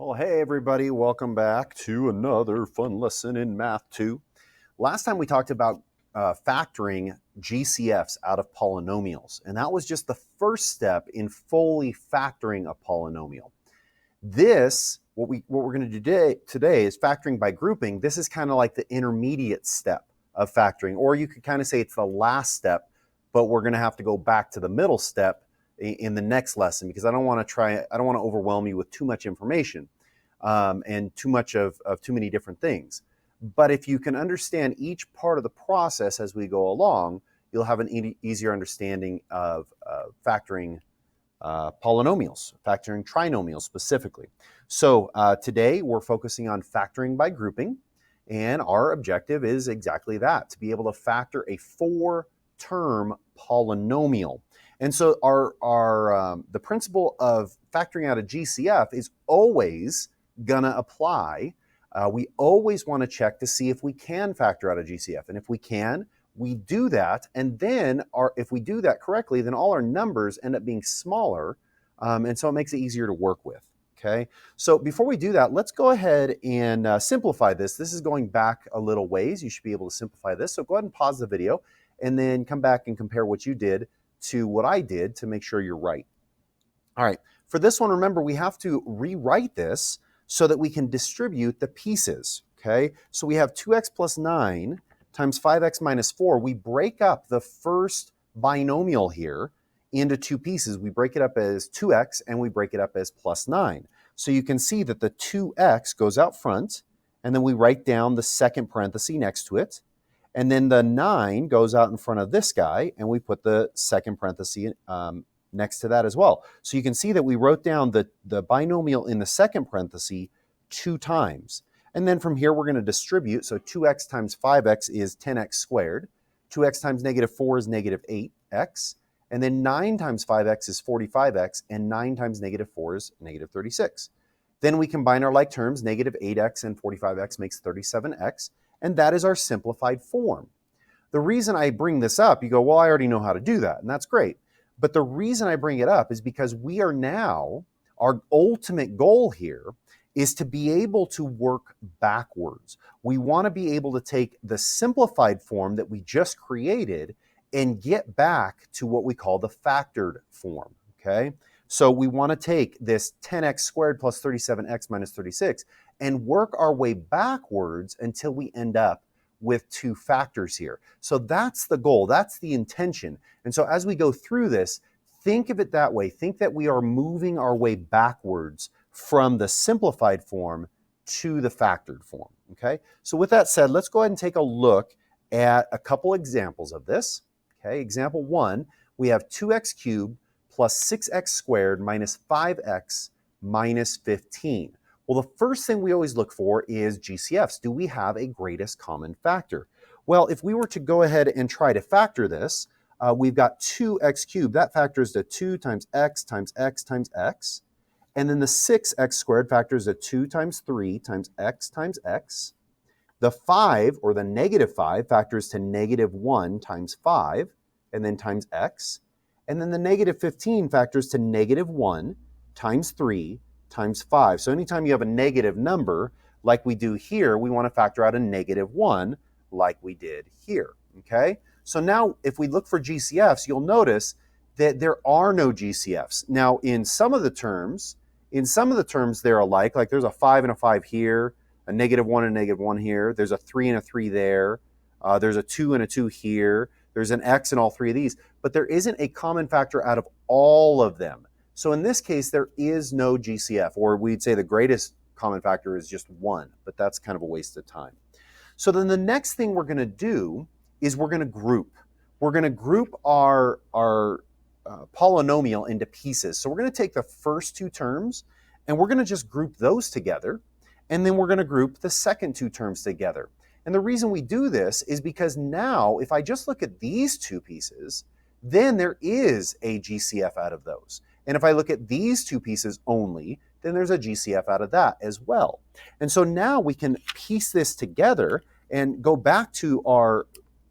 Well, hey everybody, welcome back to another fun lesson in Math 2. Last time we talked about factoring GCFs out of polynomials, and that was just the first step in fully factoring a polynomial. What we're going to do today is factoring by grouping. This is kind of like the intermediate step of factoring, or you could kind of say it's the last step, but we're going to have to go back to the middle step in the next lesson because I don't want to overwhelm you with too much information and too much of too many different things. But if you can understand each part of the process as we go along, you'll have an easier understanding of factoring polynomials, factoring trinomials specifically. So today we're focusing on factoring by grouping, and our objective is exactly that, to be able to factor a 4-term polynomial. And so the principle of factoring out a GCF is always gonna apply. We always want to check to see if we can factor out a GCF, and if we can, we do that, and then if we do that correctly, then all our numbers end up being smaller, and so it makes it easier to work with. Okay, so before we do that, let's go ahead and simplify this. This is going back a little ways. You should be able to simplify this. So go ahead and pause the video and then come back and compare what you did to what I did to make sure you're right. All right, for this one, remember we have to rewrite this so that we can distribute the pieces. Okay, so we have 2x plus 9 times 5x minus 4. We break up the first binomial here into two pieces. We break it up as 2x and we break it up as plus 9. So you can see that the 2x goes out front, and then we write down the second parenthesis next to it. And then the 9 goes out in front of this guy, and we put the second parenthesis next to that as well. So you can see that we wrote down the binomial in the second parenthesis 2 times. And then from here, we're going to distribute. So 2x times 5x is 10x squared. 2x times negative 4 is negative 8x. And then 9 times 5x is 45x. And 9 times negative 4 is negative 36. Then we combine our like terms. Negative 8x and 45x makes 37x. And that is our simplified form. The reason I bring this up, you go, well, I already know how to do that. And that's great. But the reason I bring it up is because we are now, our ultimate goal here is to be able to work backwards. We want to be able to take the simplified form that we just created and get back to what we call the factored form, okay? So we want to take this 10x squared plus 37x minus 36 and work our way backwards until we end up with two factors here. So that's the goal, that's the intention. And so as we go through this, think of it that way. Think that we are moving our way backwards from the simplified form to the factored form, okay? So with that said, let's go ahead and take a look at a couple examples of this, okay? Example 1, we have 2x cubed plus 6x squared minus 5x minus 15. Well, the first thing we always look for is GCFs. Do we have a greatest common factor? Well, if we were to go ahead and try to factor this, we've got 2x cubed. That factors to 2 times x times x times x. And then the 6x squared factors to 2 times 3 times x times x. The 5, or the negative 5, factors to negative 1 times 5, and then times x. And then the negative 15 factors to negative 1 times 3 times 5. So anytime you have a negative number, like we do here, we want to factor out a negative 1, like we did here, okay? So now, if we look for GCFs, you'll notice that there are no GCFs. Now, in some of the terms, they're alike, like there's a 5 and a 5 here, a negative 1 and a negative 1 here, there's a 3 and a 3 there, there's a 2 and a 2 here, there's an x in all three of these, but there isn't a common factor out of all of them. So in this case, there is no GCF, or we'd say the greatest common factor is just 1, but that's kind of a waste of time. So then the next thing we're going to do is we're going to group. We're going to group our polynomial into pieces. So we're going to take the first two terms and we're going to just group those together, and then we're going to group the second two terms together. And the reason we do this is because now, if I just look at these two pieces, then there is a GCF out of those. And if I look at these two pieces only, then there's a GCF out of that as well. And so now we can piece this together and go back to our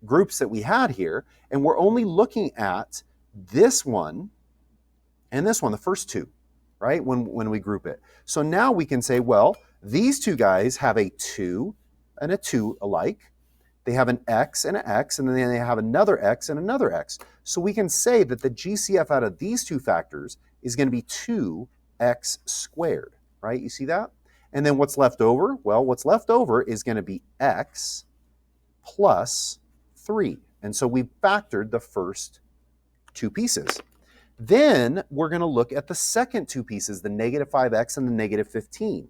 groups that we had here, and we're only looking at this one and this one, the first two. right, when we group it. So now we can say, well, these two guys have a 2 and a 2 alike. They have an x and an x, and then they have another x and another x. So we can say that the GCF out of these two factors is going to be 2x squared, right? You see that? And then what's left over? Well, what's left over is going to be x plus 3. And so we factored the first two pieces. Then we're going to look at the second two pieces, the negative 5x and the negative 15.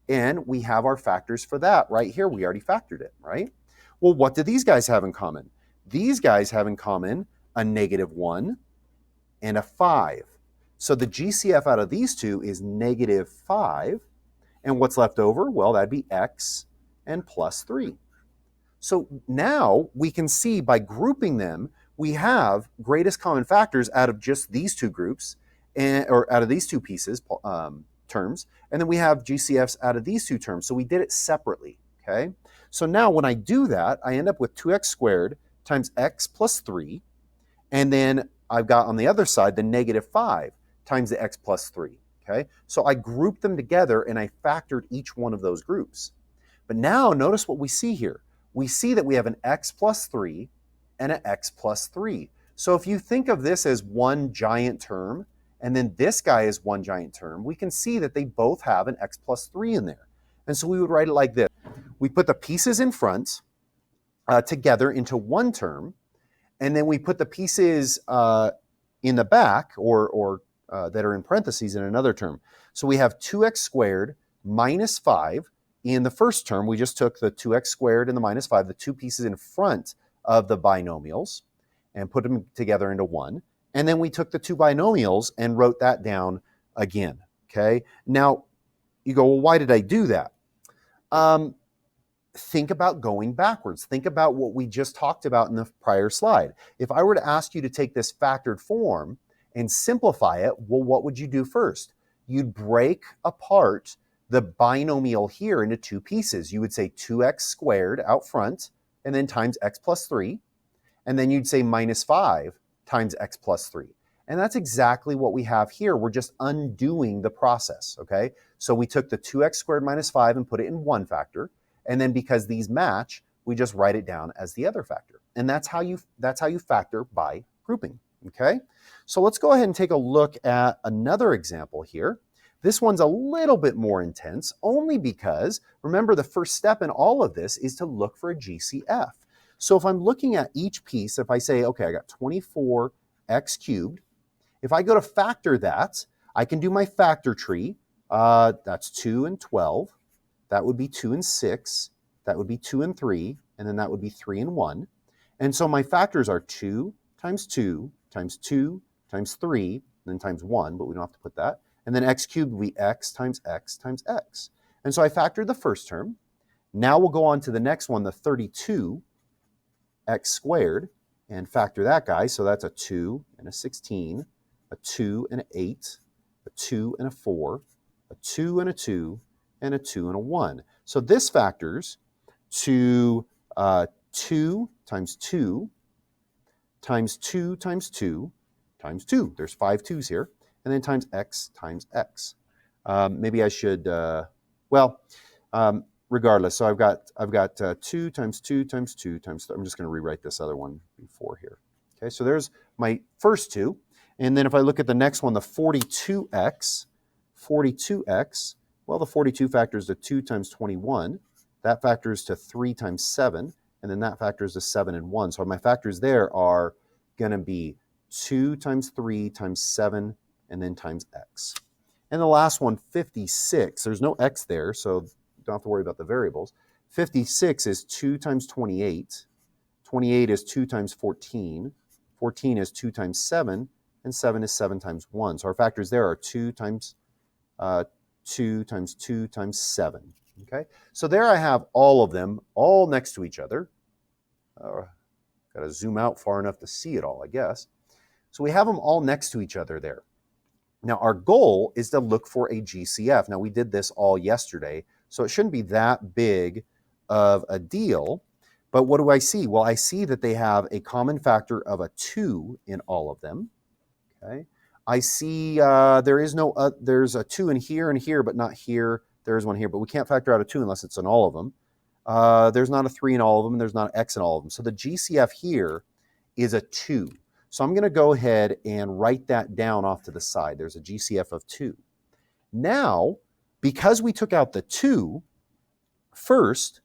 And we have our factors for that right here. We already factored it, right? Well, what do these guys have in common? These guys have in common a negative 1 and a 5. So the GCF out of these two is negative 5. And what's left over? Well, that'd be x and plus 3. So now we can see by grouping them, we have greatest common factors out of just these two groups, or out of these two pieces, terms, and then we have GCFs out of these two terms. So we did it separately, okay? So now when I do that, I end up with 2x squared times x plus 3, and then I've got on the other side the negative 5 times the x plus 3, okay? So I grouped them together and I factored each one of those groups. But now notice what we see here. We see that we have an x plus 3 and an x plus 3. So if you think of this as one giant term, and then this guy is one giant term, we can see that they both have an x plus 3 in there. And so we would write it like this. We put the pieces in front together into one term, and then we put the pieces in the back, or that are in parentheses in another term. So we have 2x squared minus 5. In the first term, we just took the 2x squared and the minus 5, the two pieces in front of the binomials, and put them together into one. And then we took the two binomials and wrote that down again, okay? Now, you go, well, why did I do that? Think about going backwards. Think about what we just talked about in the prior slide. If I were to ask you to take this factored form and simplify it, well, what would you do first? You'd break apart the binomial here into two pieces. You would say 2x squared out front, and then times x plus 3. And then you'd say minus 5 times x plus 3. And that's exactly what we have here. We're just undoing the process, okay? So we took the 2x squared minus 5 and put it in one factor. And then because these match, we just write it down as the other factor. And that's how you factor by grouping, okay? So let's go ahead and take a look at another example here. This one's a little bit more intense, only because, remember, the first step in all of this is to look for a GCF. So if I'm looking at each piece, if I say, okay, I got 24x cubed, if I go to factor that, I can do my factor tree. That's 2 and 12. That would be 2 and 6. That would be 2 and 3. And then that would be 3 and 1. And so my factors are 2 times 2 times 2 times 3, and then times 1, but we don't have to put that. And then x cubed will be x times x times x. And so I factored the first term. Now we'll go on to the next one, the 32x squared, and factor that guy. So that's a 2 and a 16, a 2 and an 8, a 2 and a 4, a 2 and a 2, and a 2 and a 1. So this factors to 2 times 2 times 2 times 2 times 2. There's 5 2's here. And then times x times x. Maybe I should, regardless. So I've got 2 times 2 times 2 times 3. I'm just going to rewrite this other one before here. Okay, so there's my first two. And then if I look at the next one, the 42x, well, the 42 factors to 2 times 21. That factors to 3 times 7. And then that factors to 7 and 1. So my factors there are going to be 2 times 3 times 7, and then times x. And the last one, 56. There's no x there, so you don't have to worry about the variables. 56 is 2 times 28. 28 is 2 times 14. 14 is 2 times 7. And 7 is 7 times 1. So our factors there are 2 times 2 times 2 times 7. Okay? So there I have all of them, all next to each other. Got to zoom out far enough to see it all, I guess. So we have them all next to each other there. Now, our goal is to look for a GCF. Now, we did this all yesterday, so it shouldn't be that big of a deal. But what do I see? Well, I see that they have a common factor of a 2 in all of them. Okay. I see there's a 2 in here and here, but not here. There is one here, but we can't factor out a 2 unless it's in all of them. There's not a 3 in all of them, and there's not an x in all of them. So the GCF here is a 2. So I'm going to go ahead and write that down off to the side. There's a GCF of 2. Now, because we took out the 2 first,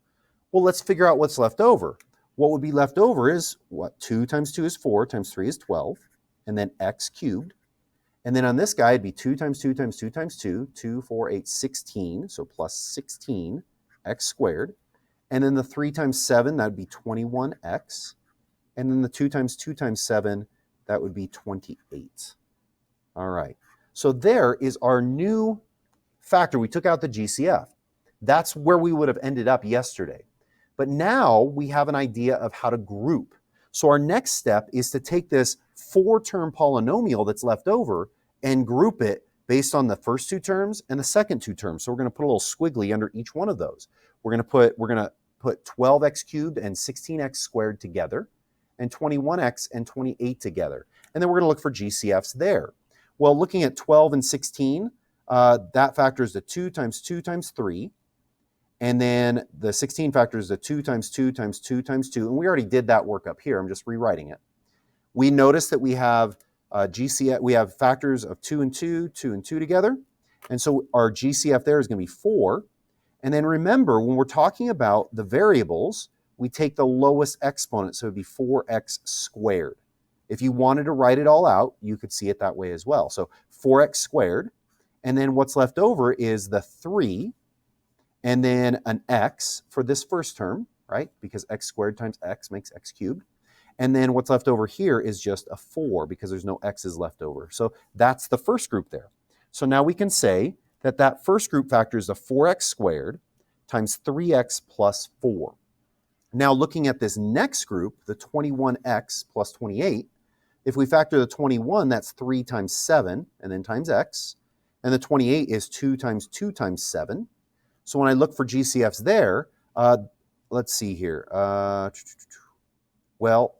well, let's figure out what's left over. What would be left over is what? 2 times 2 is 4 times 3 is 12, and then x cubed. And then on this guy, it'd be 2 times 2 times 2 times 2, 2, 4, 8, 16, so plus 16, x squared. And then the 3 times 7, that would be 21x. And then the 2 times 2 times 7, that would be 28. All right, so there is our new factor. We took out the GCF. That's where we would have ended up yesterday. But now we have an idea of how to group. So our next step is to take this 4-term polynomial that's left over and group it based on the first 2 terms and the second 2 terms. So we're going to put a little squiggly under each one of those. We're going to put 12x cubed and 16x squared together, and 21x and 28 together. And then we're going to look for GCFs there. Well, looking at 12 and 16, that factors the 2 times 2 times 3. And then the 16 factors the 2 times 2 times 2 times 2. And we already did that work up here. I'm just rewriting it. We notice that we have GCF, we have factors of 2 and 2, 2 and 2 together. And so our GCF there is going to be 4. And then remember, when we're talking about the variables, we take the lowest exponent, so it would be 4x squared. If you wanted to write it all out, you could see it that way as well. So 4x squared, and then what's left over is the 3, and then an x for this first term, right? Because x squared times x makes x cubed. And then what's left over here is just a 4 because there's no x's left over. So that's the first group there. So now we can say that that first group factor is the 4x squared times 3x plus 4. Now looking at this next group, the 21x plus 28, if we factor the 21, that's 3 times 7 and then times x. And the 28 is 2 times 2 times 7. So when I look for GCFs there, let's see here. Well,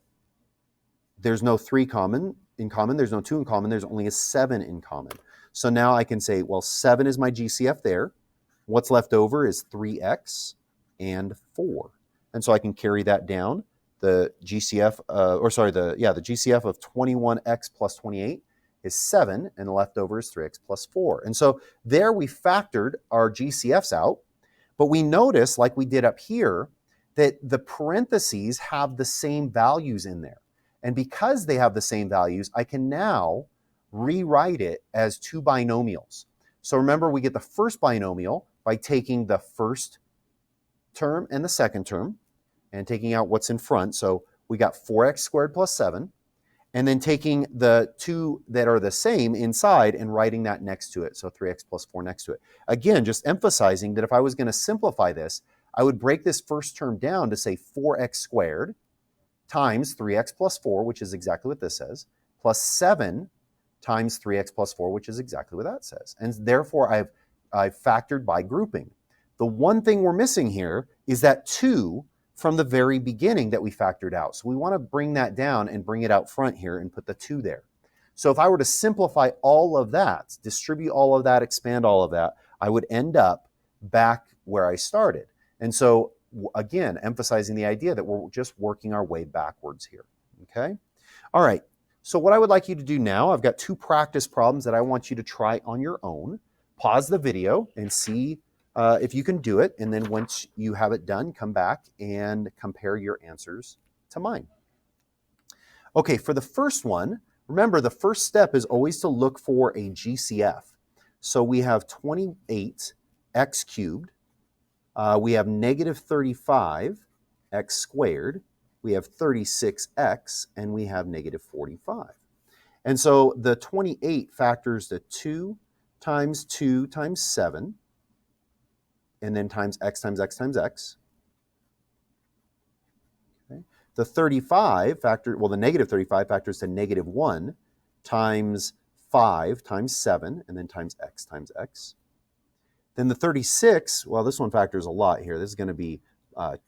there's no 3 in common, there's no 2 in common, there's only a 7 in common. So now I can say, well, 7 is my GCF there. What's left over is 3x and 4. And so I can carry that down. The GCF, the GCF of 21x plus 28 is 7, and the leftover is 3x plus 4. And so there we factored our GCFs out, but we notice, like we did up here, that the parentheses have the same values in there. And because they have the same values, I can now rewrite it as 2 binomials. So remember, we get the first binomial by taking the first term and the second term and taking out what's in front. So we got 4x squared plus 7, and then taking the 2 that are the same inside and writing that next to it. So 3x plus 4 next to it. Again, just emphasizing that if I was going to simplify this, I would break this first term down to say 4x squared times 3x plus 4, which is exactly what this says, plus 7 times 3x plus 4, which is exactly what that says. And therefore, I've factored by grouping. The one thing we're missing here is that 2 from the very beginning that we factored out. So we want to bring that down and bring it out front here and put the 2 there. So if I were to simplify all of that, distribute all of that, expand all of that, I would end up back where I started. And so again, emphasizing the idea that we're just working our way backwards here, okay? All right, so what I would like you to do now, I've got 2 practice problems that I want you to try on your own. Pause the video and see if you can do it, and then once you have it done, come back and compare your answers to mine. Okay, for the first one, remember the first step is always to look for a GCF. So we have 28x cubed, we have negative 35 x squared, we have 36x, and we have negative 45. And so the 28 factors the 2 times 2 times 7, and then times x times x times x. Okay. The 35 the negative 35 factors to negative 1 times 5 times 7, and then times x times x. Then the 36, well, this one factors a lot here. This is going to be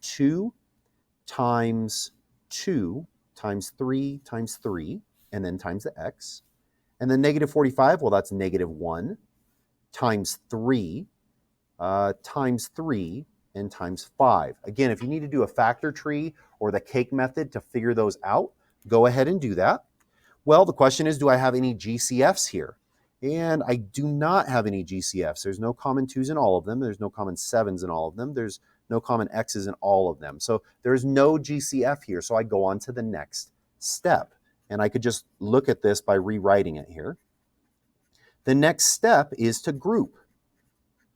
2 times 2 times 3 times 3, and then times the x. And then negative 45, well, that's negative 1 times 3 times 3 and times 5. Again, if you need to do a factor tree or the cake method to figure those out, go ahead and do that. Well, the question is, do I have any GCFs here? And I do not have any GCFs. There's no common 2's in all of them. There's no common 7's in all of them. There's no common X's in all of them. So there's no GCF here. So I go on to the next step. And I could just look at this by rewriting it here. The next step is to group.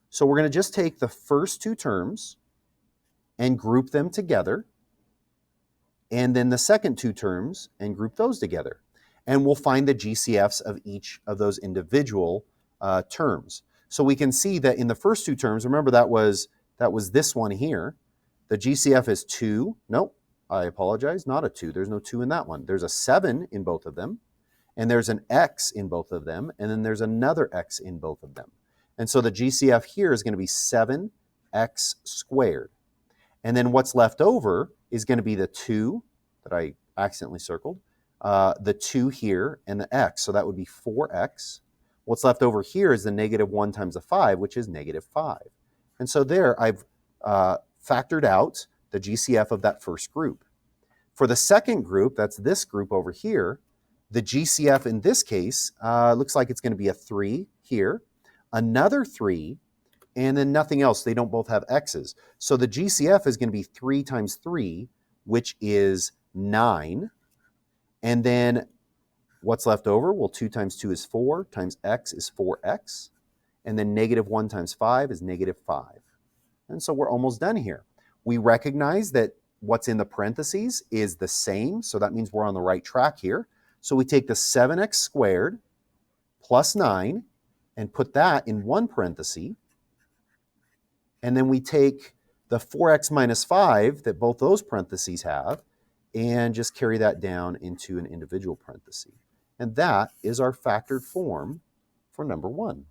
So we're going to just take the first two terms and group them together, and then the second two terms and group those together. And we'll find the GCFs of each of those individual terms. So we can see that in the first two terms, remember that was this one here. The GCF is 2. Nope, I apologize, not a 2. There's no 2 in that one. There's a 7 in both of them, and there's an X in both of them, and then there's another X in both of them. And so the GCF here is going to be 7x squared. And then what's left over is going to be the 2 that I accidentally circled, the 2 here, and the x. So that would be 4x. What's left over here is the negative 1 times the 5, which is negative 5. And so there I've factored out the GCF of that first group. For the second group, that's this group over here, the GCF in this case looks like it's going to be a 3 here, another 3, and then nothing else. They don't both have x's. So the GCF is going to be 3 times 3, which is 9. And then what's left over? Well, 2 times 2 is 4, times x is 4x. And then negative 1 times 5 is negative 5. And so we're almost done here. We recognize that what's in the parentheses is the same, so that means we're on the right track here. So we take the 7x squared plus 9 and put that in one parenthesis. And then we take the 4x minus 5 that both those parentheses have and just carry that down into an individual parenthesis. And that is our factored form for number 1.